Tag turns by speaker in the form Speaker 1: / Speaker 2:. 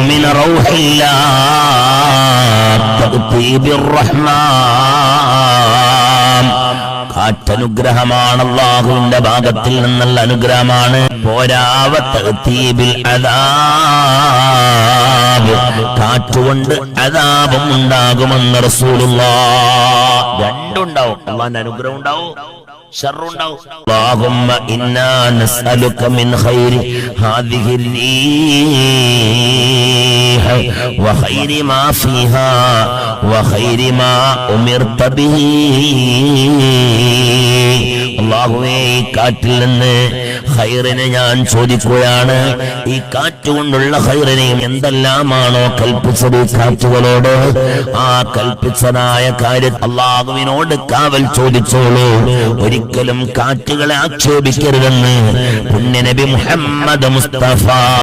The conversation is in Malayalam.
Speaker 1: മിൻ റൗഹില്ലാഹ് തഅതി ബിർറഹ്മാൻ. കാറ്റനുഗ്രഹമാണ്, അല്ലാഹുവിന്റെ ഭാഗത്തിൽ നിന്നുള്ള അനുഗ്രഹമാണ്. പോരാവ തഅതി ബിൽ അദാബ്, കാറ്റുകൊണ്ട് അദാബും ഉണ്ടാകുമെന്ന് റസൂലുള്ളാഹ്. രണ്ടുണ്ടാവും, അല്ലാഹുവിന്റെ അനുഗ്രഹം ഉണ്ടാവും, ശർറുണ്ടാവും. അല്ലാഹുമ്മ ഇന്നാ നസ്അലുക മിൻ ഖൈരി ഹാദിഹി റീഹ് വഖൈരി മാ ഫീഹാ വഖൈരി മാ ഉമിർത ബിഹി. അല്ലാഹുവേ, ഈ കാറ്റിൽ നിന്ന് ഖൈറിനെ ഞാൻ ചോദിക്കുകയാണ്. ഈ കാറ്റുകൊണ്ടുള്ള ഖൈറിനെയും എന്തെല്ലാമാണോ കൽപ്പിച്ചത് ഈ കാറ്റുകളോട്, ആ കൽപ്പിച്ചതായ കാര്യം അല്ലാഹുവിനോട് കാവൽ ചോദിച്ചോളൂ. ഒരിക്കലും കാറ്റുകളെ ആക്ഷേപിക്കരുതെന്ന് പുണ്യ നബി മുഹമ്മദ് മുസ്തഫ